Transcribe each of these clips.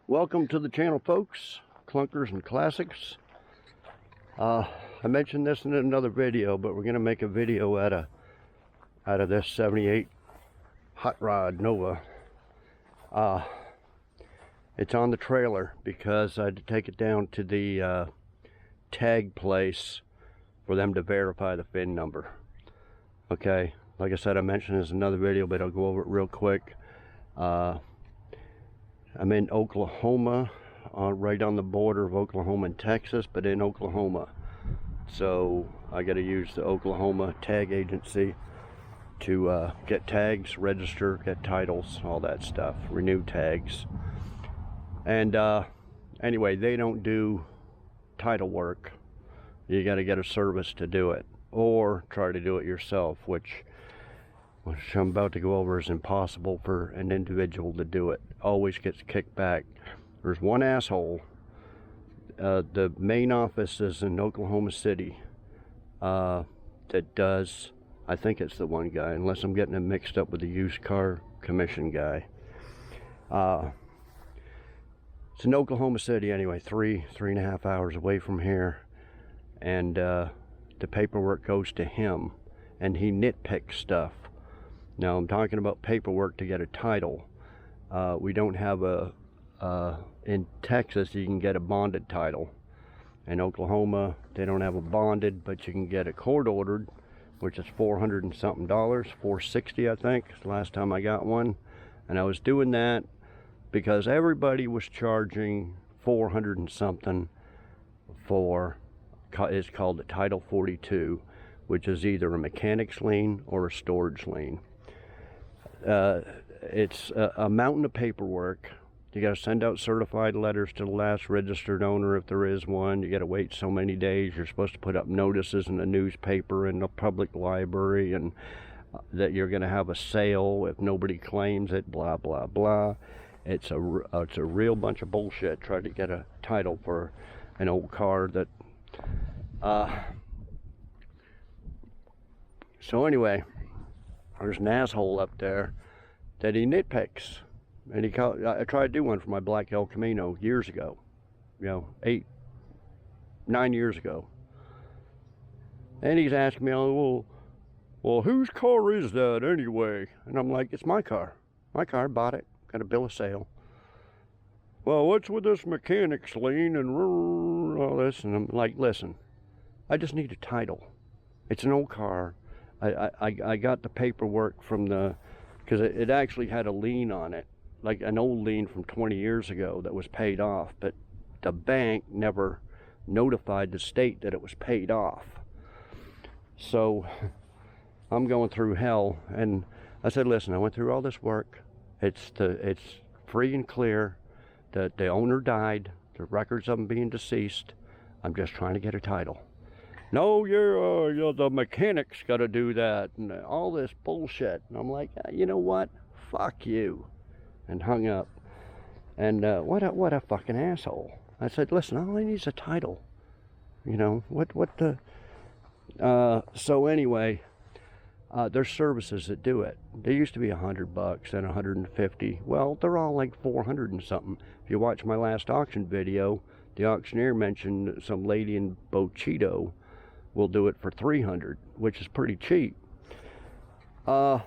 Welcome to the channel, folks. Clunkers and Classics. I mentioned this in another video, but we're going to make a video out of this 78 Hot Rod Nova. It's on the trailer because I had to take it down to the tag place for them to verify the VIN number. Okay, like I said, I mentioned this in another video, but I'll go over it real quick. I'm in Oklahoma, right on the border of Oklahoma and Texas, but in Oklahoma. So I got to use the Oklahoma tag agency to get tags, register, get titles, all that stuff, renew tags. And anyway, they don't do title work. You got to get a service to do it, or try to do it yourself, which I'm about to go over is impossible for an individual to do it. Always gets kicked back. There's one asshole. The main office is in Oklahoma City. That does, I think it's the one guy, unless I'm getting it mixed up with the used car commission guy. It's in Oklahoma City anyway, three and a half hours away from here. And the paperwork goes to him, and he nitpicks stuff. Now I'm talking about paperwork to get a title. We don't have in Texas you can get a bonded title. In Oklahoma they don't have a bonded, but you can get a court ordered, which is $400 and something, $460 I think, the last time I got one. And I was doing that because everybody was charging $400 and something for, it's called the Title 42, which is either a mechanic's lien or a storage lien. It's a mountain of paperwork. You got to send out certified letters to the last registered owner if there is one. You got to wait so many days. You're supposed to put up notices in the newspaper and the public library, and that you're going to have a sale if nobody claims it, blah blah blah. It's a real bunch of bullshit trying to get a title for an old car that so anyway, there's an asshole up there that he nitpicks, and I tried to do one for my black El Camino years ago, 9 years ago, and he's asking me, well whose car is that anyway? And I'm like, it's my car, bought it, got a bill of sale. Well, what's with this mechanic's lien and all this? And I'm like, listen, I just need a title. It's an old car. I got the paperwork from because it actually had a lien on it, like an old lien from 20 years ago that was paid off, but the bank never notified the state that it was paid off. So I'm going through hell, and I said, listen, I went through all this work. It's free and clear. The owner died. The records of him being deceased. I'm just trying to get a title. No, you're the mechanic's got to do that, and all this bullshit. And I'm like, you know what? Fuck you, and hung up. And what a fucking asshole. I said, listen, all I need is a title. What the? So anyway, there's services that do it. They used to be $100 and $150. Well, they're all like $400 and something. If you watch my last auction video, the auctioneer mentioned some lady in Bochito will do it for $300, which is pretty cheap. And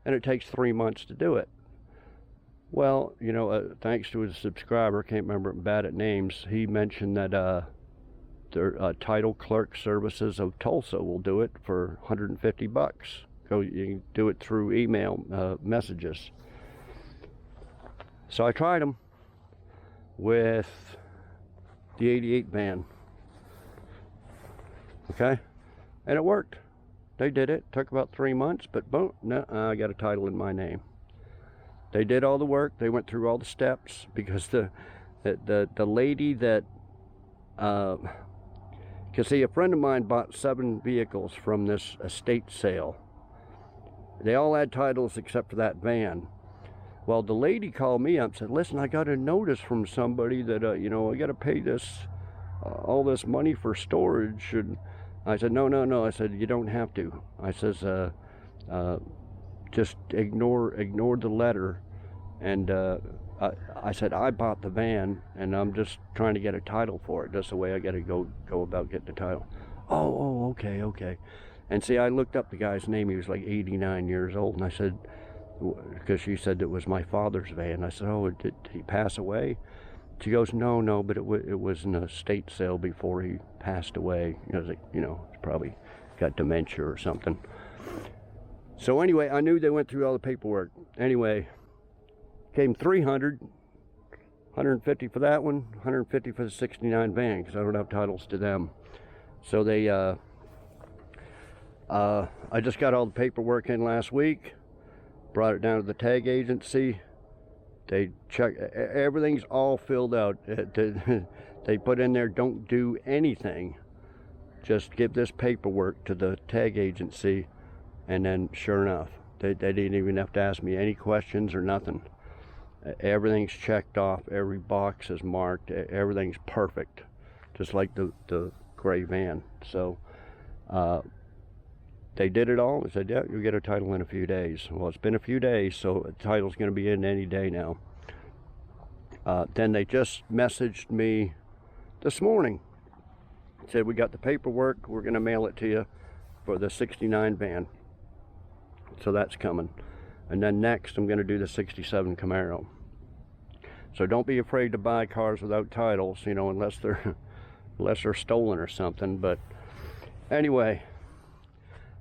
it takes 3 months to do it. Well, thanks to his subscriber, can't remember, I'm bad at names, he mentioned that their title clerk services of Tulsa will do it for $150. So you can do it through email messages. So I tried them with the 88 van. Okay, and it worked. They did it. Took about 3 months, but boom, no, I got a title in my name. They did all the work. They went through all the steps, because the lady that because see, a friend of mine bought 7 vehicles from this estate sale. They all had titles except for that van. Well, the lady called me up and said, listen, I got a notice from somebody that I got to pay this all this money for storage. And I said, no. I said, you don't have to. I says, just ignore the letter, and I said, I bought the van, and I'm just trying to get a title for it. That's the way I got to go about getting the title. Oh, okay. And see, I looked up the guy's name. He was like 89 years old, and I said, because she said it was my father's van. I said, oh, did he pass away? She goes, no, but it was an estate sale before he passed away. I was like, he's probably got dementia or something. So anyway, I knew they went through all the paperwork. Anyway, came 300, 150 for that one, 150 for the 69 van, because I don't have titles to them. So they, I just got all the paperwork in last week, brought it down to the tag agency. They check, everything's all filled out. They put in there, don't do anything. Just give this paperwork to the tag agency, and then sure enough, they didn't even have to ask me any questions or nothing. Everything's checked off, every box is marked, everything's perfect, just like the gray van. So they did it all. They said, yeah, you'll get a title in a few days. Well, it's been a few days, so the title's going to be in any day now. Then they just messaged me this morning. Said, we got the paperwork, we're going to mail it to you for the 69 van. So that's coming. And then next, I'm going to do the 67 Camaro. So don't be afraid to buy cars without titles, unless they're stolen or something. But anyway,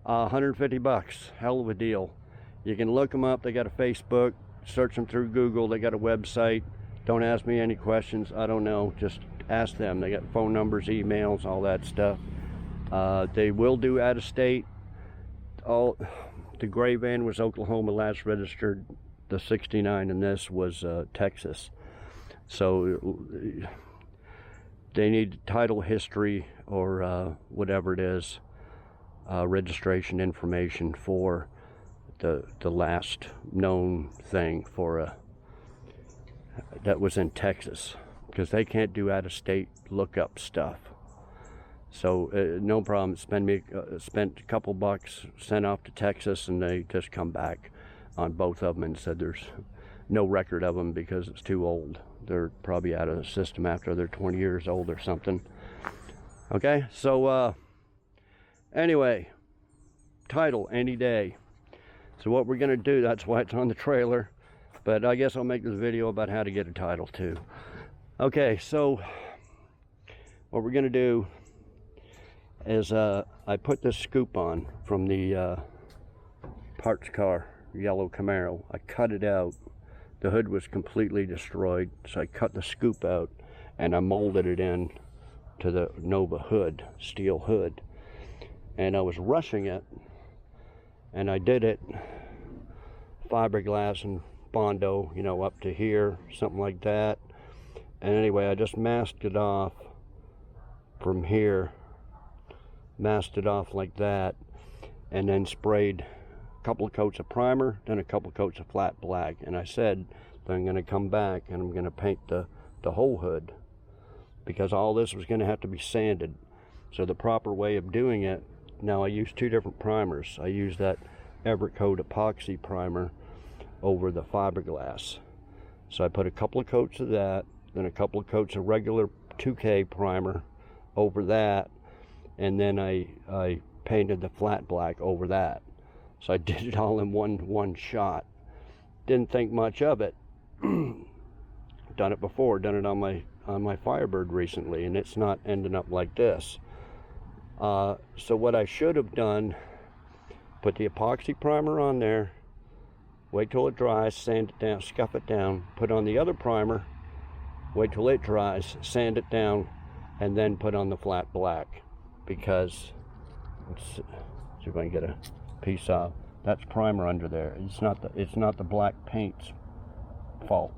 150 bucks, hell of a deal. You can look them up. They got a Facebook. Search them through Google. They got a website. Don't ask me any questions. I don't know. Just ask them. They got phone numbers, emails, all that stuff. They will do out of state. The gray van was Oklahoma last registered. The 69 and this was Texas. So they need title history or whatever it is, registration information for the last known thing for that was in Texas, because they can't do out-of-state lookup stuff. So no problem. Spent a couple bucks, sent off to Texas, and they just come back on both of them and said there's no record of them because it's too old. They're probably out of the system after they're 20 years old or something. Okay, so anyway, title any day. So what we're gonna do, that's why it's on the trailer, but I guess I'll make this video about how to get a title too. Okay, so what we're gonna do is I put this scoop on from the parts car yellow Camaro. I cut it out. The hood was completely destroyed, so I cut the scoop out and I molded it in to the Nova hood, steel hood. And I was rushing it, and I did it fiberglass and Bondo, up to here, something like that. And anyway, I just masked it off from here, masked it off like that, and then sprayed a couple of coats of primer, then a couple of coats of flat black. And I said that I'm going to come back and I'm going to paint the whole hood, because all this was going to have to be sanded. So the proper way of doing it, now I use two different primers. I use that Evercoat epoxy primer over the fiberglass. So I put a couple of coats of that, then a couple of coats of regular 2K primer over that, and then I painted the flat black over that. So I did it all in one shot. Didn't think much of it. Done it before, done it on my Firebird recently, and it's not ending up like this. So what I should have done, put the epoxy primer on there, wait till it dries, sand it down, scuff it down, put on the other primer, wait till it dries, sand it down, and then put on the flat black. Because, let's see if I can get a piece off. That's primer under there. It's not the black paint's fault.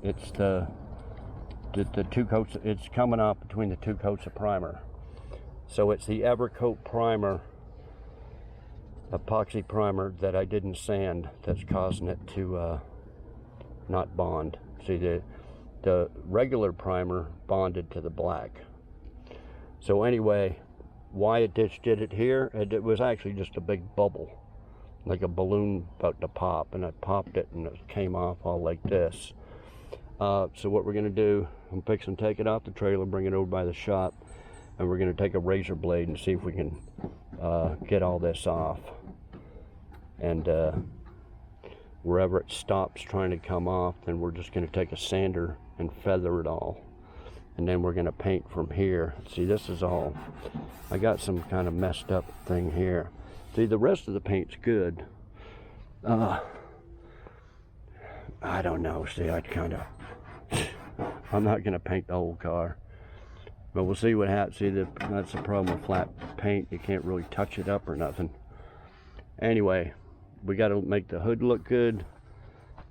It's the two coats. It's coming off between the two coats of primer. So it's the Evercoat primer, epoxy primer, that I didn't sand that's causing it to not bond. See, the regular primer bonded to the black. So anyway, why it did it here, it was actually just a big bubble, like a balloon about to pop, and I popped it and it came off all like this. So what we're going to do, I'm fixing to take it off the trailer, bring it over by the shop, and we're going to take a razor blade and see if we can get all this off. And wherever it stops trying to come off, then we're just going to take a sander and feather it all. And then we're going to paint from here. See, this is all, I got some kind of messed up thing here. See, the rest of the paint's good. I don't know. See, I'm not going to paint the whole car. But we'll see what happens. See, that's the problem with flat paint. You can't really touch it up or nothing. Anyway, we got to make the hood look good.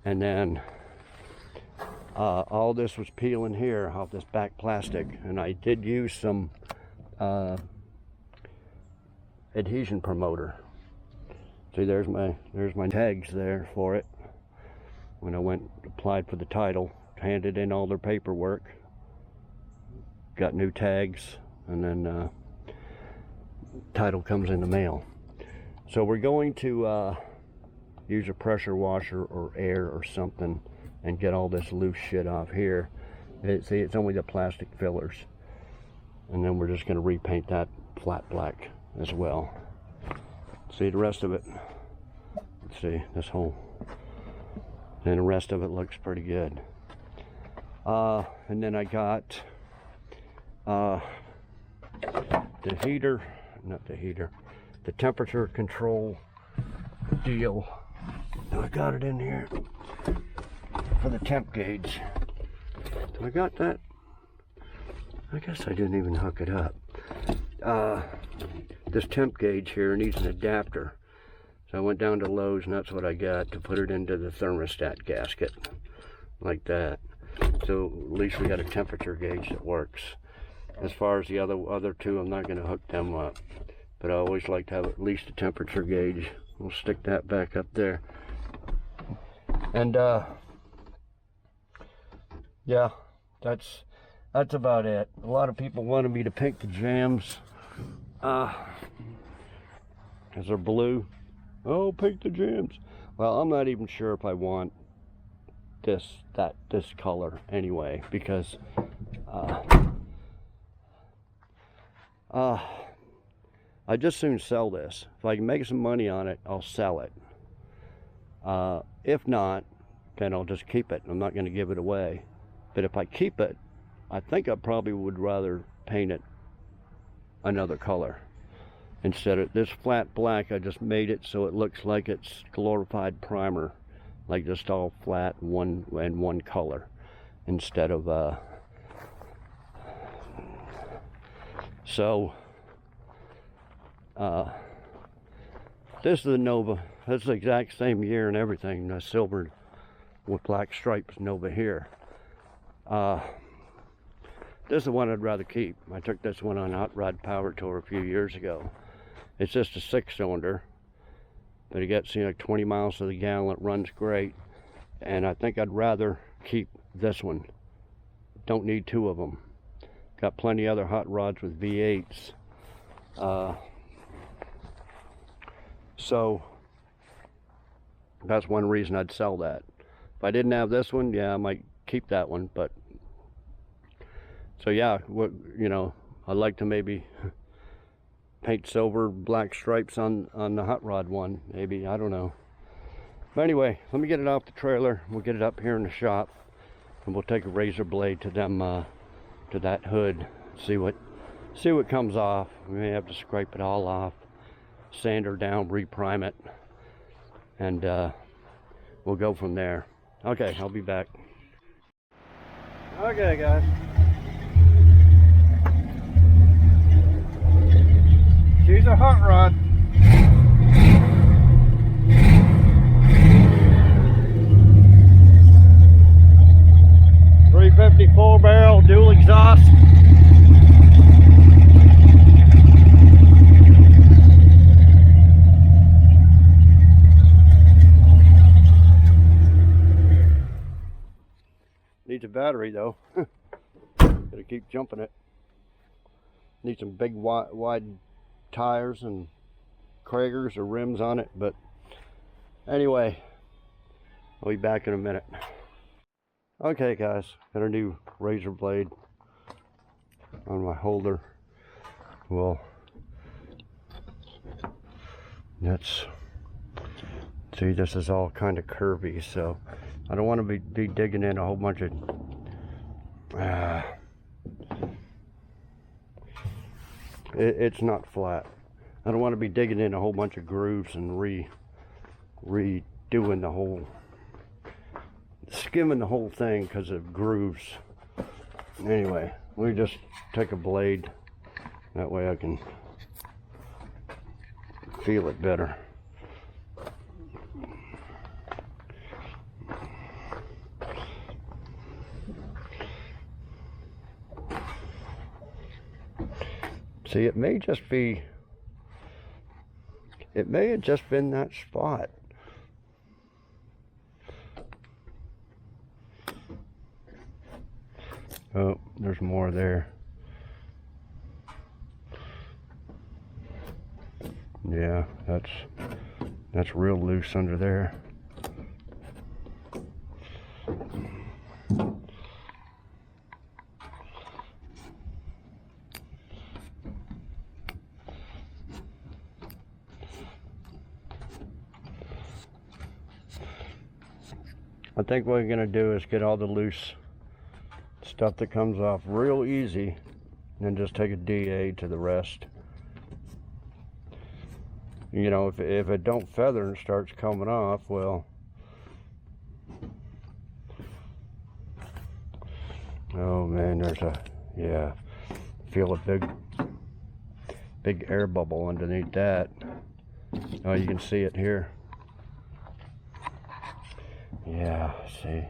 And then all this was peeling here off this back plastic. And I did use some adhesion promoter. See, there's my tags there for it. When I applied for the title, handed in all their paperwork, got new tags, and then title comes in the mail. So we're going to use a pressure washer or air or something and get all this loose shit off here. See, it's only the plastic fillers. And then we're just going to repaint that flat black as well. See the rest of it. Let's see this whole, and the rest of it looks pretty good. And then I got the temperature control deal. I got it in here for the temp gauge. I got that. I guess I didn't even hook it up. This temp gauge here needs an adapter. So I went down to Lowe's and that's what I got to put it into the thermostat gasket. Like that. So at least we got a temperature gauge that works. As far as the other two, I'm not going to hook them up. But I always like to have at least a temperature gauge. We'll stick that back up there. And yeah, that's about it. A lot of people wanted me to paint the jams because they're blue. Oh, paint the jams. Well, I'm not even sure if I want this color anyway, because I just soon sell this. If I can make some money on it, I'll sell it. If not, then I'll just keep it. I'm not going to give it away. But if I keep it, I think I probably would rather paint it another color. Instead of this flat black, I just made it so it looks like it's glorified primer, like just all flat one color, instead of this is the Nova. That's the exact same year and everything. The silver with black stripes Nova here. This is the one I'd rather keep. I took this one on Hot Rod Power Tour a few years ago. It's just a 6-cylinder, but it gets, 20 miles to the gallon. It runs great, and I think I'd rather keep this one. Don't need two of them. Got plenty other hot rods with V8s. So that's one reason I'd sell that. If I didn't have this one, yeah, I might keep that one. But so yeah, I'd like to maybe paint silver black stripes on the hot rod one, maybe. I don't know. But anyway, let me get it off the trailer. We'll get it up here in the shop, and we'll take a razor blade to that hood. See what comes off. We may have to scrape it all off, sand her down, reprime it, and we'll go from there. Okay, I'll be back. Okay, guys. She's a hot rod. .354 barrel, dual exhaust. Needs a battery though. Gotta keep jumping it. Needs some big wide tires and Kragers or rims on it, but anyway, I'll be back in a minute. Okay guys, got a new razor blade on my holder. Well, that's, see, this is all kind of curvy, so I don't want to be digging in a whole bunch of it's not flat. I don't want to be digging in a whole bunch of grooves and redoing the whole, skimming the whole thing because of grooves. Anyway, we just take a blade, that way I can feel it better. See, it may just be, it may have just been that spot. Oh, there's more there. Yeah, that's real loose under there. I think what we're gonna do is get all the loose stuff that comes off real easy, and then just take a DA to the rest. You know, if it don't feather and starts coming off, well, oh man, there's a, yeah, feel a big air bubble underneath that. Oh, you can see it here. Yeah, see.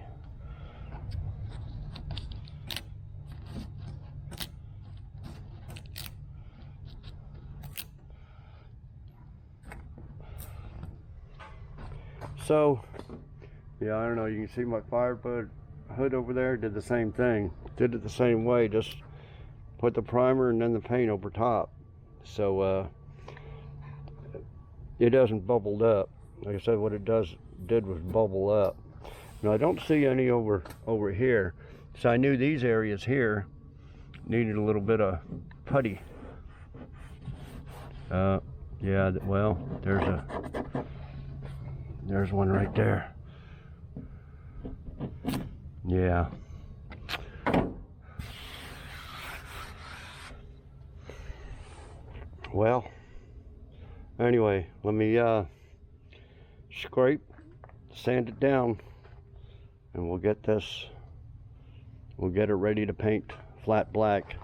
So, yeah, I don't know, you can see my Firebird hood over there, did the same thing. Did it the same way, just put the primer and then the paint over top. So, it doesn't bubble up. Like I said, what it did was bubble up. Now, I don't see any over here. So I knew these areas here needed a little bit of putty. Yeah, well, there's one right there. Yeah. Well, anyway, let me scrape, sand it down, and we'll get it ready to paint flat black.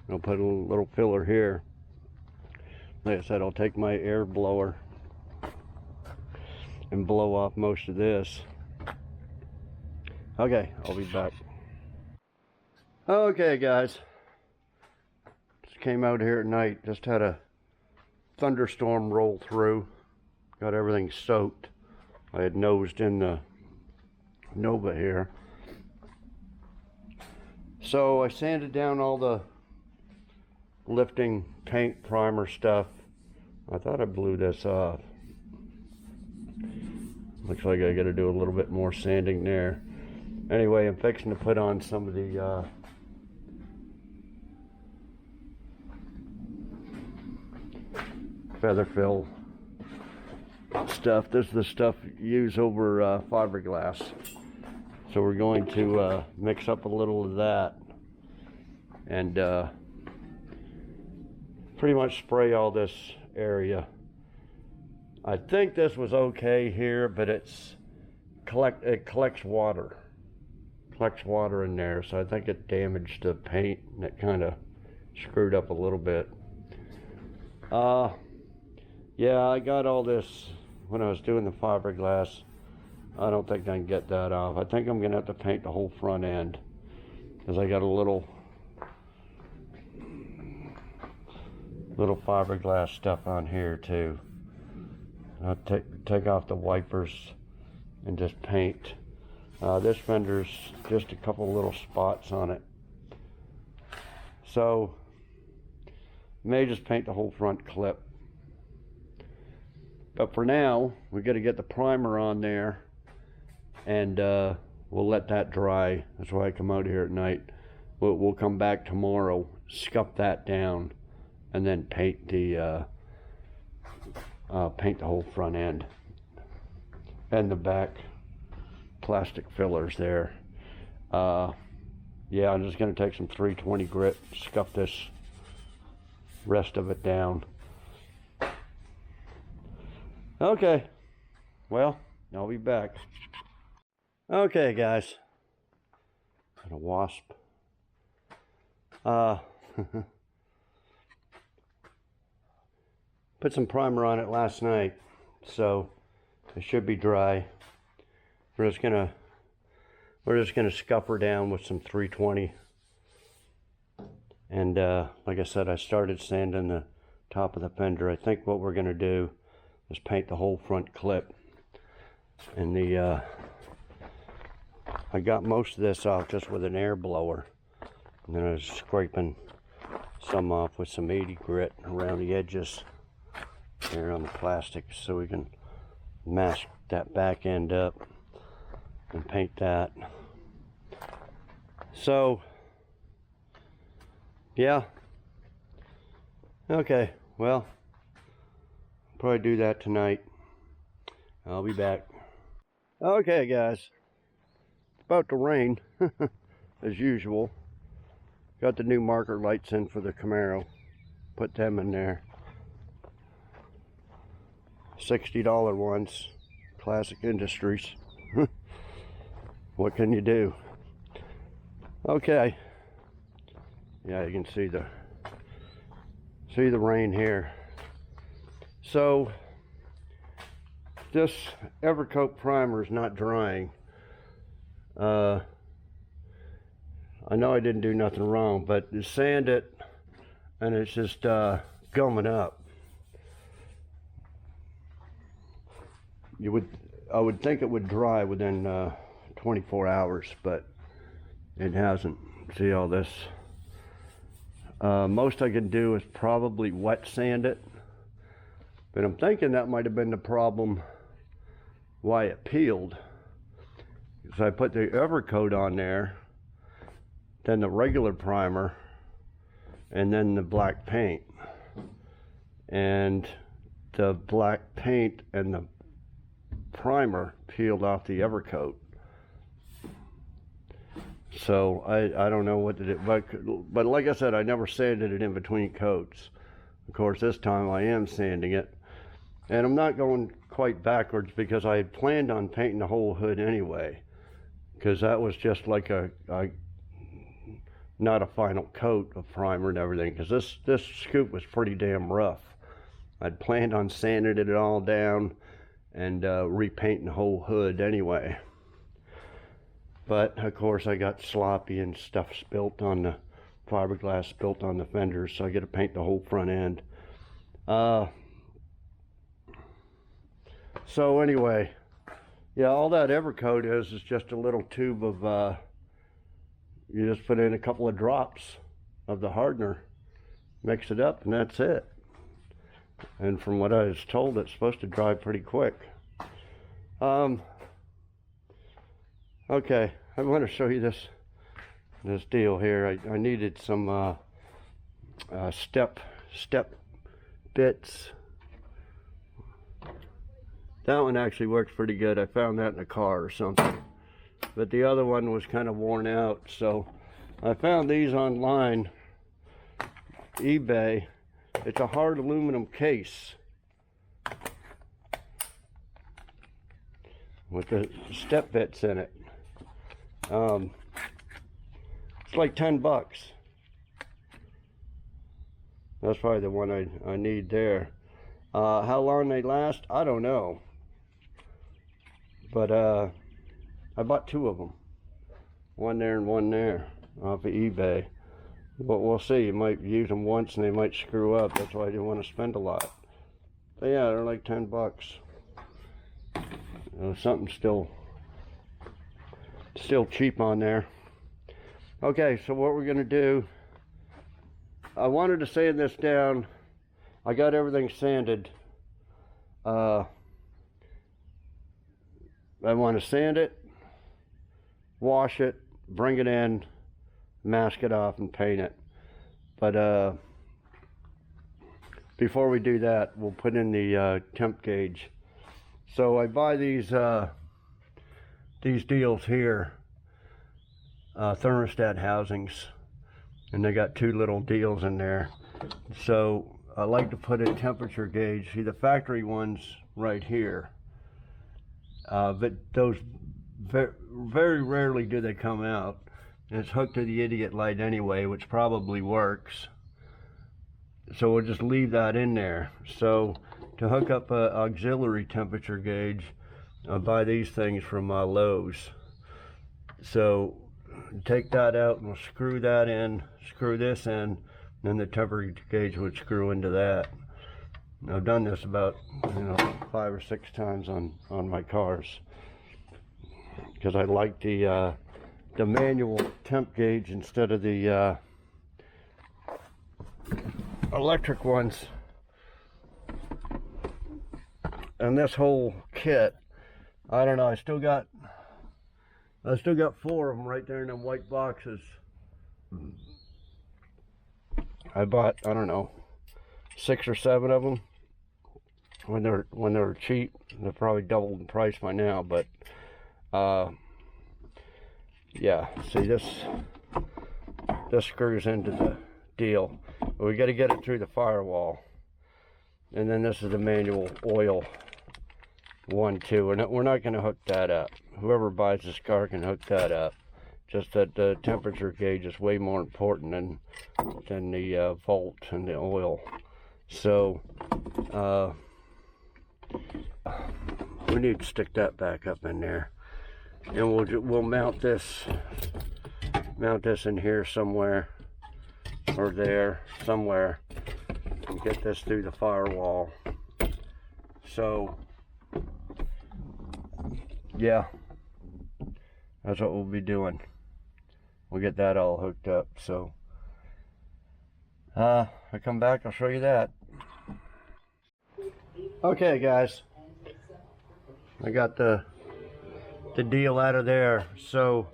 I'll put a little filler here. Like I said, I'll take my air blower and blow off most of this. Okay, I'll be back. Okay guys, just came out here at night, just had a thunderstorm roll through, got everything soaked. I had nosed in the Nova here. So I sanded down all the lifting paint primer stuff. I thought I blew this off. Looks like I got to do a little bit more sanding there. Anyway, I'm fixing to put on some of the feather fill stuff. This is the stuff you use over fiberglass. So we're going to mix up a little of that and pretty much spray all this area. I think this was okay here, but it collects water. Collects water in there, so I think it damaged the paint and it kind of screwed up a little bit. Yeah, I got all this when I was doing the fiberglass. I don't think I can get that off. I think I'm gonna have to paint the whole front end because I got a little fiberglass stuff on here too. I'll take off the wipers and just paint. This fender's just a couple little spots on it. So, may just paint the whole front clip. But for now, we got to get the primer on there, and we'll let that dry. That's why I come out here at night. We'll come back tomorrow, scuff that down, and then paint the whole front end and the back plastic fillers there. Yeah, I'm just going to take some 320 grit, scuff this rest of it down. Okay, well, I'll be back. Okay, guys. Got a wasp. Put some primer on it last night, so it should be dry. We're just gonna scuff her down with some 320. And like I said, I started sanding the top of the fender. I think what we're gonna do is paint the whole front clip. And I got most of this off just with an air blower. And then I was scraping some off with some 80 grit around the edges here on the plastic, so we can mask that back end up and paint that. So yeah, okay, well, probably do that tonight. I'll be back. Okay, guys, it's about to rain as usual. Got the new marker lights in for the Camaro, put them in there. $60 ones, Classic Industries. What can you do? Okay, yeah, you can see the rain here. So this Evercoat primer is not drying. I know I didn't do nothing wrong, but you sand it and it's just gumming up. I would think it would dry within 24 hours, but it hasn't. See all this? Most I can do is probably wet sand it, but I'm thinking that might have been the problem why it peeled. So I put the Evercoat on there, then the regular primer, and then the black paint. And the black paint and the primer peeled off the Evercoat. So I don't know what to do, but like I said, I never sanded it in between coats. Of course, this time I am sanding it, and I'm not going quite backwards because I had planned on painting the whole hood anyway, because that was just like not a final coat of primer and everything, because this scoop was pretty damn rough. I'd planned on sanding it all down and repainting the whole hood anyway. But of course I got sloppy and stuff spilt on the fiberglass, spilt on the fenders, so I got to paint the whole front end. So anyway, yeah, all that Evercoat is just a little tube of, you just put in a couple of drops of the hardener, mix it up, and that's it. And from what I was told, it's supposed to dry pretty quick. Okay, I want to show you this deal here. I needed some step bits. That one actually works pretty good. I found that in a car or something. But the other one was kind of worn out, so I found these online, eBay. It's a hard aluminum case with the step bits in it. It's like 10 bucks. That's probably the one I need there. How long they last, I don't know. But I bought 2 of them. One there and one there off of eBay. But we'll see. You might use them once and they might screw up. That's why I didn't want to spend a lot. But yeah, they're like 10 bucks. Something still cheap on there. Okay, so what we're gonna do, I wanted to sand this down. I got everything sanded. I want to sand it, wash it, bring it in, mask it off, and paint it. But before we do that, we'll put in the temp gauge. So I buy these deals here, thermostat housings, and they got 2 little deals in there. So I like to put a temperature gauge. See, the factory ones right here, but those very rarely do they come out. And it's hooked to the idiot light anyway, which probably works. So we'll just leave that in there. So to hook up an auxiliary temperature gauge, I buy these things from Lowe's. So take that out and we'll screw that in, screw this in, then the temperature gauge would screw into that. And I've done this about 5 or 6 times on my cars, because I like the manual temp gauge instead of the electric ones. And this whole kit, I don't know, I still got 4 of them right there in them white boxes. I bought, I don't know, 6 or 7 of them when they were cheap. They're probably doubled in price by now, but yeah, see, this screws into the deal. But we got to get it through the firewall. And then this is the manual oil one too. We're not going to hook that up. Whoever buys this car can hook that up. Just that the temperature gauge is way more important than the volt and the oil. So we need to stick that back up in there, and we'll mount this in here somewhere, or there somewhere, and get this through the firewall. So yeah, that's what we'll be doing. We'll get that all hooked up. So I come back, I'll show you that. Okay guys, I got the deal out of there. So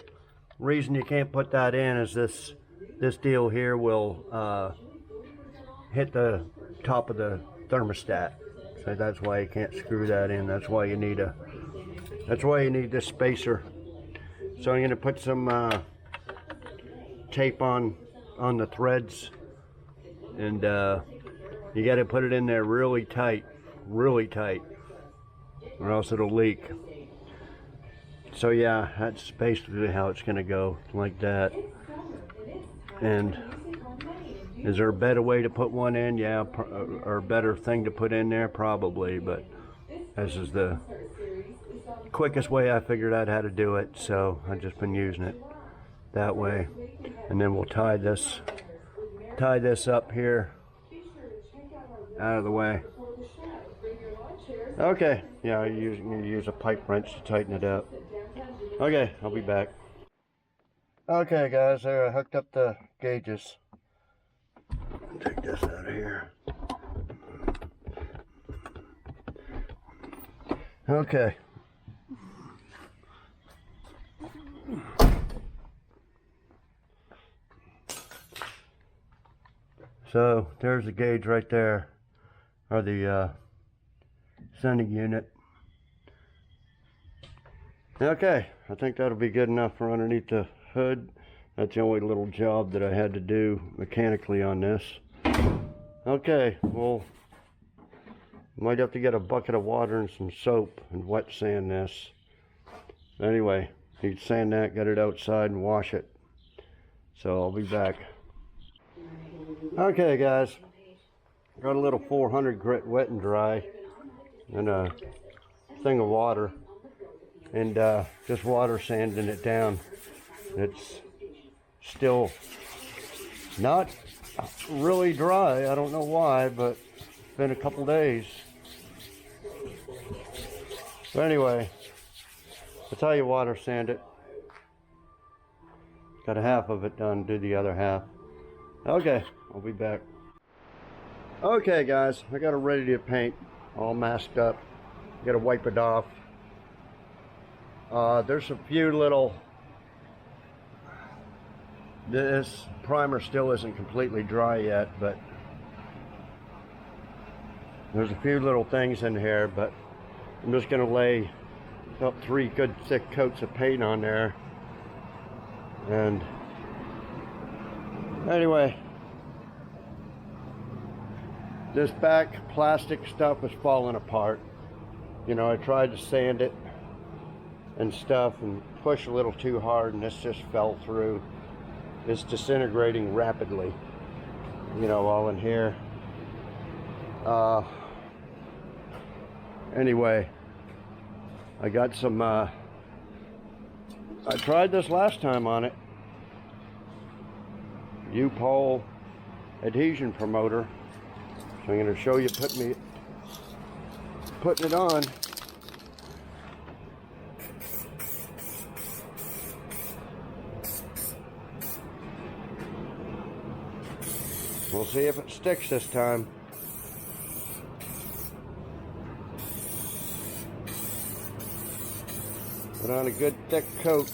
reason you can't put that in is this deal here will hit the top of the thermostat. So that's why you can't screw that in. That's why you need this spacer. So I'm going to put some tape on the threads, and you got to put it in there really tight, or else it'll leak. So yeah, that's basically how it's going to go, like that. And is there a better way to put one in? Yeah, or a better thing to put in there? Probably, but this is the quickest way I figured out how to do it, so I've just been using it that way. And then we'll tie this up here out of the way. Okay, yeah, you use a pipe wrench to tighten it up. Okay, I'll be back. Okay guys, there, I hooked up the gauges. Take this out of here. Okay. So there's the gauge right there, or the sending unit. Okay, I think that'll be good enough for underneath the hood. That's the only little job that I had to do mechanically on this. Okay, well, might have to get a bucket of water and some soap and wet sand this. Anyway, need to sand that, get it outside and wash it. So I'll be back. Okay guys, got a little 400 grit wet and dry and a thing of water, and just water sanding it down. It's still not really dry. I don't know why, but it's been a couple days. But anyway, that's how you water sand it. Got a half of it done, do the other half. Okay, I'll be back. Okay guys, I got it ready to paint, all masked up. Got to wipe it off. There's a few little This primer still isn't completely dry yet, but there's a few little things in here, but I'm just going to lay about 3 good thick coats of paint on there. And anyway, this back plastic stuff is falling apart. You know, I tried to sand it and stuff and push a little too hard, and this just fell through. It's disintegrating rapidly, you know, all in here. Anyway, I got some, I tried this last time on it. U-Pole adhesion promoter. So I'm going to show you putting it on. We'll see if it sticks this time. Put on a good thick coat.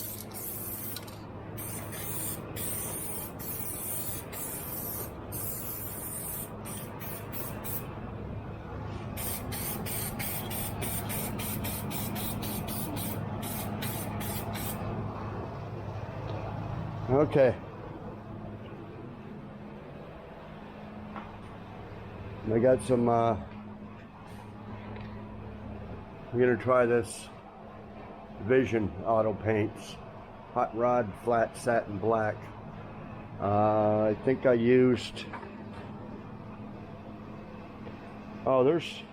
Okay. I got some, I'm going to try this Vision Auto Paints Hot Rod Flat Satin Black. I think I used, oh, there's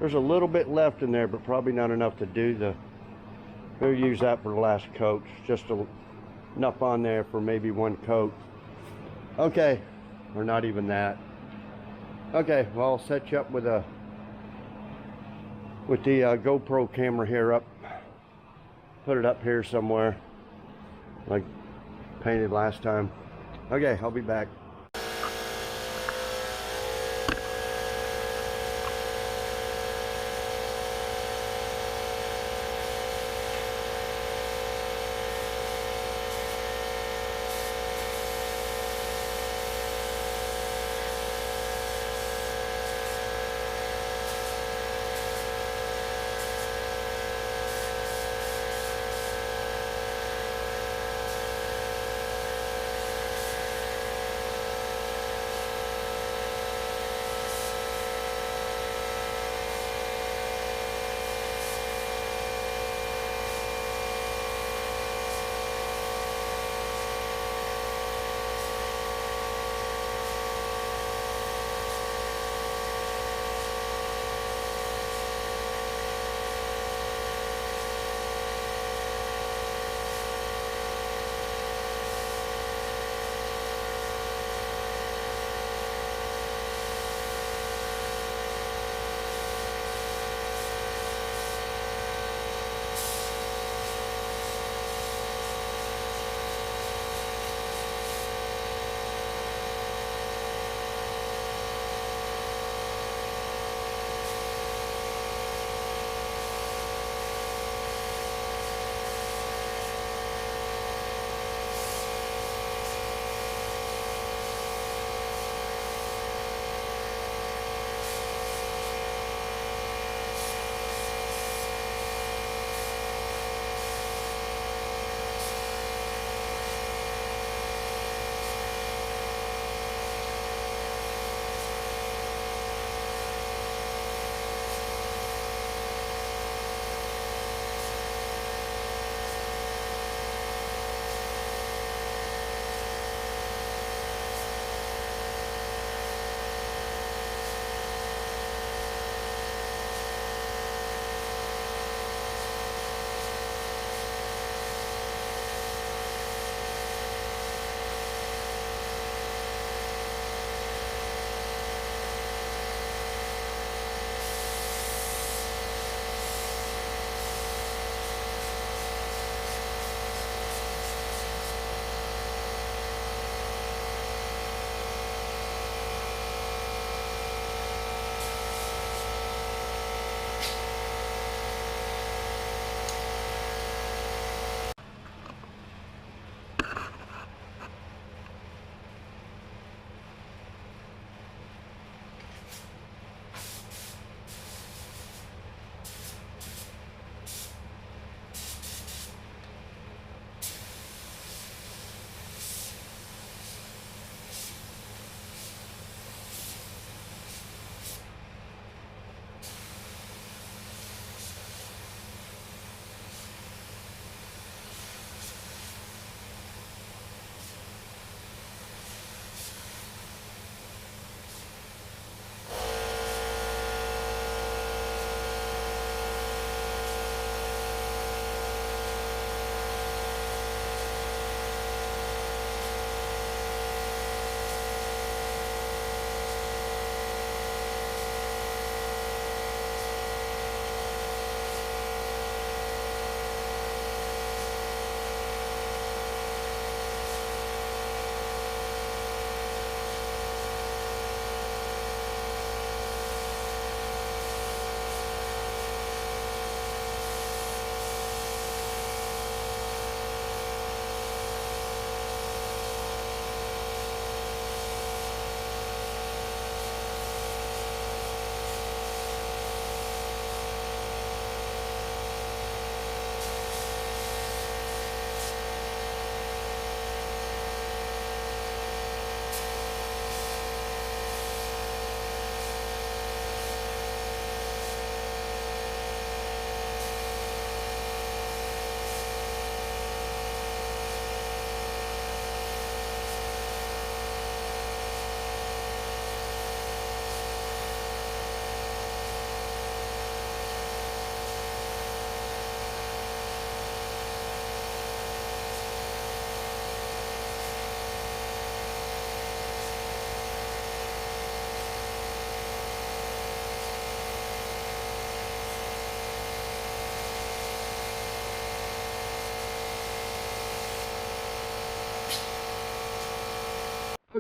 a little bit left in there, but probably not enough to do the, we'll use that for the last coat. Just enough on there for maybe 1 coat. Okay, or not even that. Okay, well, I'll set you up with the GoPro camera here up. Put it up here somewhere, like painted last time. Okay, I'll be back.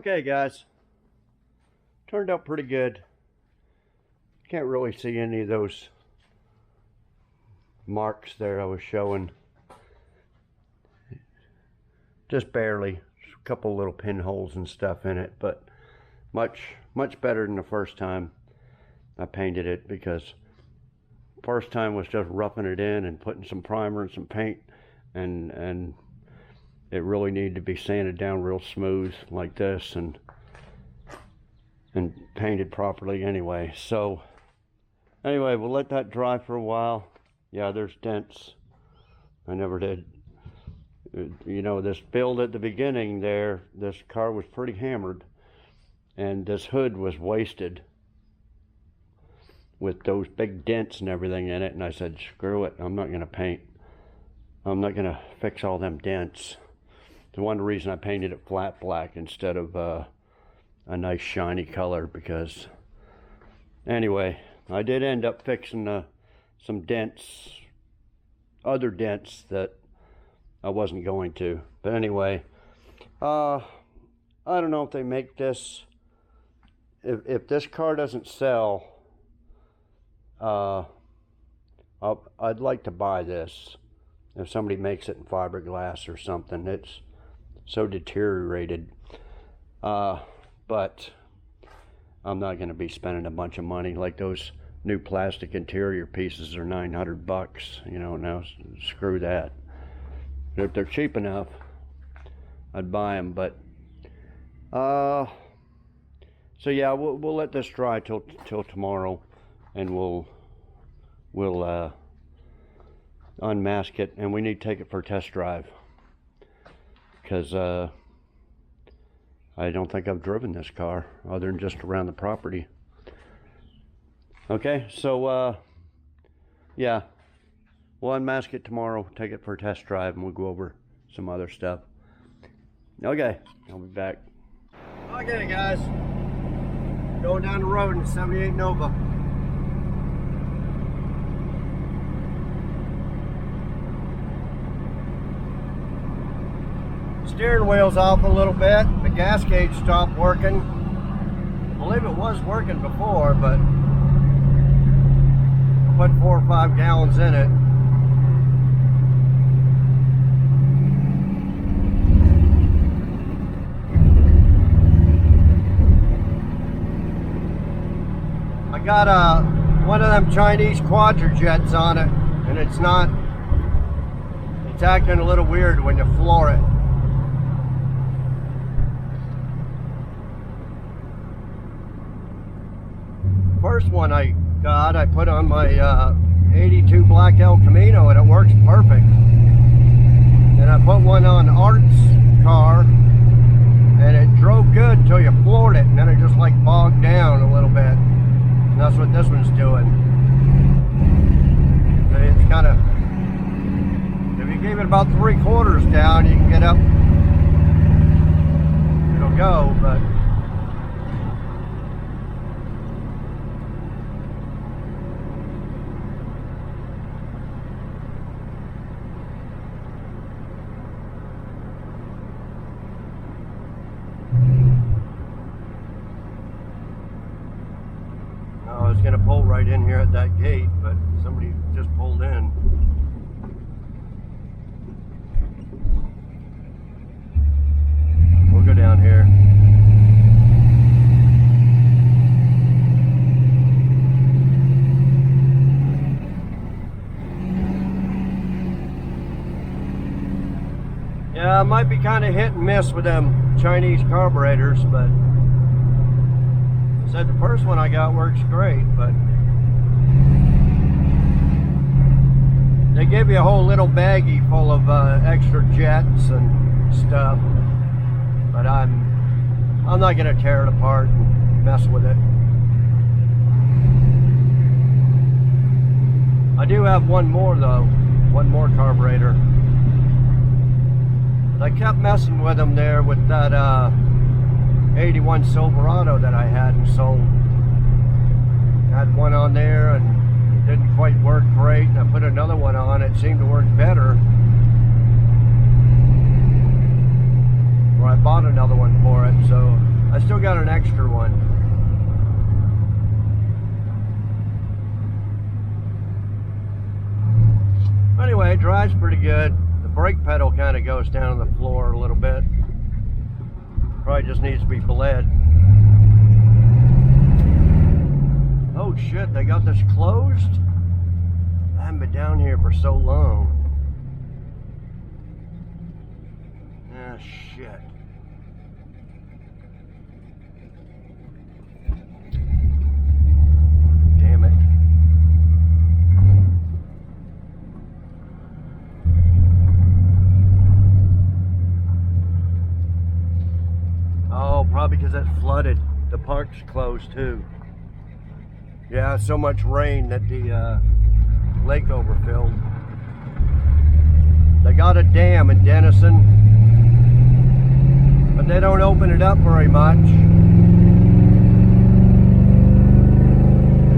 Okay guys, turned out pretty good. Can't really see any of those marks there I was showing. Just barely. A couple little pinholes and stuff in it, but much better than the first time I painted it, because first time was just roughing it in and putting some primer and some paint, and it really needed to be sanded down real smooth like this and painted properly anyway. So anyway, we'll let that dry for a while. Yeah, there's dents. I never did. You know, this build at the beginning there, this car was pretty hammered, and this hood was wasted with those big dents and everything in it, and I said, screw it, I'm not going to paint. I'm not going to fix all them dents. The one reason I painted it flat black instead of a nice shiny color, because anyway, I did end up fixing some dents, other dents that I wasn't going to. But anyway, I don't know if they make this, if this car doesn't sell, I'd like to buy this. If somebody makes it in fiberglass or something, it's so deteriorated. But I'm not going to be spending a bunch of money. Like those new plastic interior pieces are $900, you know. Now screw that. If they're cheap enough, I'd buy them. But so yeah, we'll let this dry till tomorrow, and we'll unmask it, and we need to take it for a test drive, because I don't think I've driven this car other than just around the property. Okay, so yeah, we'll unmask it tomorrow, take it for a test drive, and we'll go over some other stuff. Okay, I'll be back. Okay guys, going down the road in 78 Nova. Steering wheel's off a little bit. The gas gauge stopped working. I believe it was working before, but I put 4 or 5 gallons in it. I got one of them Chinese quadrajets on it, and it's acting a little weird when you floor it. First one I got, I put on my 82 Black El Camino, and it works perfect. And I put one on Art's car, and it drove good until you floored it, and then it just like bogged down a little bit. And that's what this one's doing. So it's kind of, if you gave it about 3/4 down, you can get up, it'll go, but I was going to pull right in here at that gate, but somebody just pulled in. We'll go down here. Yeah, it might be kind of hit and miss with them Chinese carburetors, but said the first one I got works great, but they give you a whole little baggie full of extra jets and stuff, but I'm not gonna tear it apart and mess with it. I do have one more though, one more carburetor. I kept messing with them there with that 81 Silverado that I had and sold. Had one on there and it didn't quite work great, and I put another one on. It seemed to work better. Or I bought another one for it, so still got an extra one. Anyway, it dries pretty good. The brake pedal kind of goes down on the floor a little bit. Probably just needs to be bled. Oh shit, they got this closed? I haven't been down here for so long. Ah, shit. Damn it. Oh, probably because it's flooded. The park's closed too. Yeah, so much rain that the lake overfilled. They got a dam in Denison, but they don't open it up very much.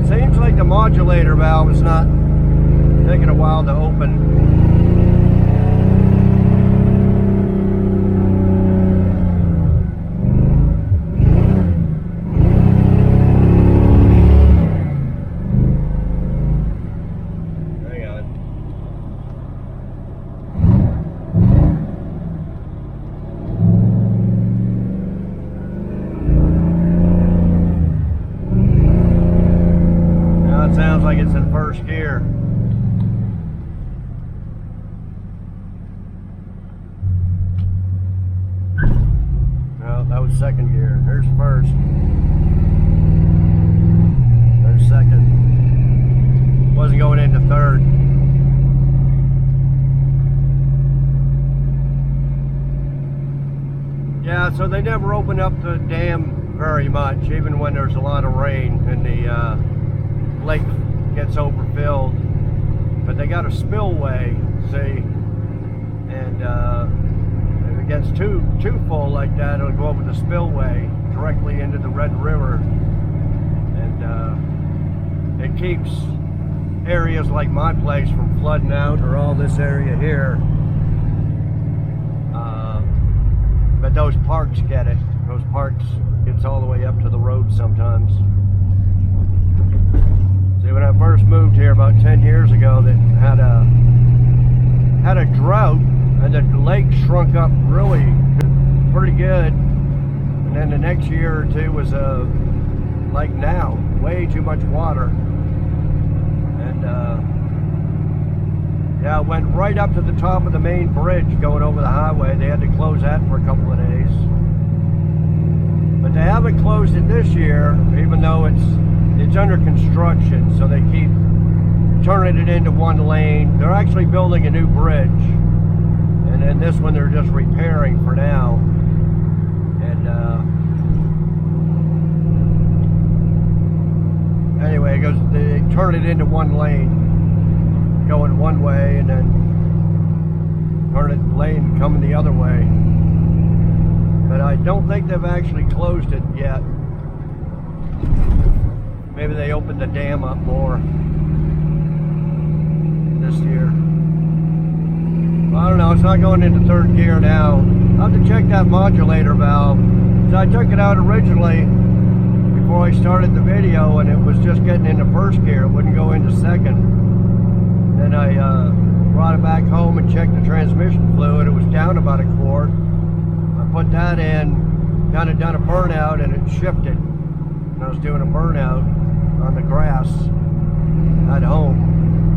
It seems like the modulator valve is not taking a while to open. Sounds like it's in first gear. No, that was second gear. There's first. There's second. Wasn't going into third. Yeah, so they never open up the dam very much, even when there's a lot of rain and the lake gets overfilled. But they got a spillway, see, and if it gets too full like that, it'll go over the spillway directly into the Red River, and it keeps areas like my place from flooding out, or all this area here. But those parks get it. Those parks gets all the way up to the road sometimes. See, when I first moved here about 10 years ago, that had a drought, and the lake shrunk up really pretty good. And then the next year or two was like now, way too much water. And yeah, it went right up to the top of the main bridge going over the highway. They had to close that for a couple of days. But they haven't closed it this year, even though it's under construction, so they keep turning it into one lane. They're actually building a new bridge, and then this one they're just repairing for now. And anyway, they turn it into one lane, going one way, and then turn it lane coming the other way. But I don't think they've actually closed it yet. Maybe they opened the dam up more this year. Well, I don't know, it's not going into third gear now. I'll have to check that modulator valve. So I took it out originally before I started the video, and it was just getting into first gear. It wouldn't go into second. Then I brought it back home and checked the transmission fluid. It was down about a quart. I put that in, kind of done a burnout, and it shifted. And I was doing a burnout on the grass at home.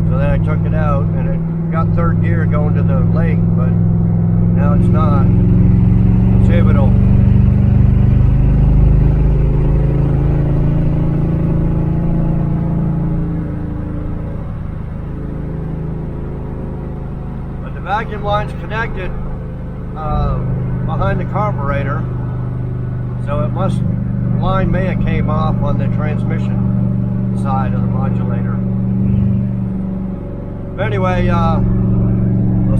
So then I took it out, and it got third gear going to the lake, but now it's not. Let's see if it'll. But the vacuum line's connected behind the carburetor, so it must, the line may have came off on the transmission side of the modulator. But anyway, I'll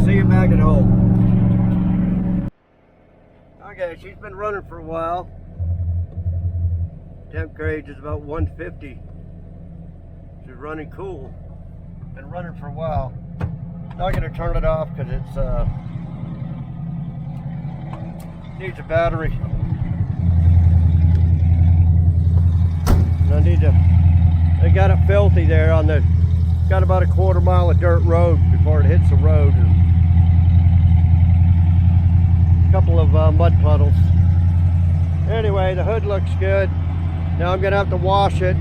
see you back at home. Okay, she's been running for a while. Temp gauge is about 150. She's running cool. Been running for a while. Not gonna turn it off because it's needs a battery. And I need to, they got it filthy there on the, got about a quarter mile of dirt road before it hits the road. And a couple of mud puddles. Anyway, the hood looks good. Now I'm gonna have to wash it.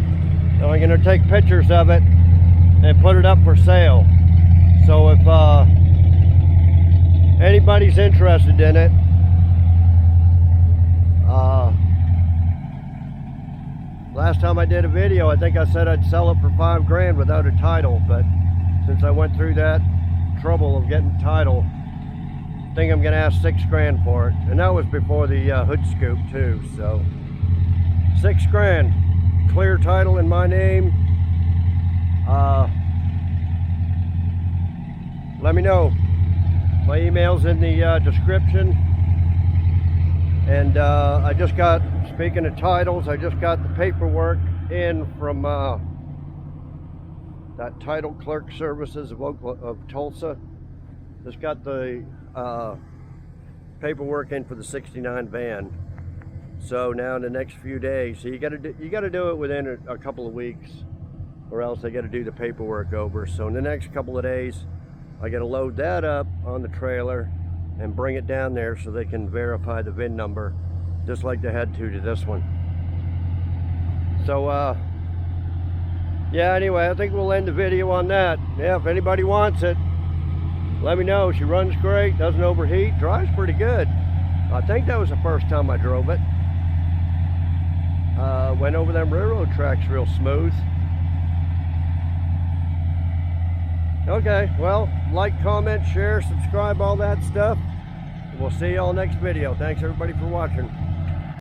So I'm gonna take pictures of it and put it up for sale. So if anybody's interested in it, last time I did a video, I think I said I'd sell it for $5 grand without a title, but since I went through that trouble of getting title, I think I'm gonna ask $6 grand for it. And that was before the hood scoop too, so $6 grand, clear title in my name. Let me know. My email's in the description. And I just got, speaking of titles, I just got the paperwork in from that title clerk services of Tulsa. Just got the paperwork in for the '69 van. So now in the next few days, so you got to do it within a couple of weeks, or else they got to do the paperwork over. So in the next couple of days, I got to load that up on the trailer and bring it down there so they can verify the VIN number, just like they had to this one. So yeah, anyway, I think we'll end the video on that. Yeah, if anybody wants it, let me know. She runs great, doesn't overheat, drives pretty good. I think that was the first time I drove it. Went over them railroad tracks real smooth. Okay, well, like, comment, share, subscribe, all that stuff. We'll see y'all next video. Thanks everybody for watching.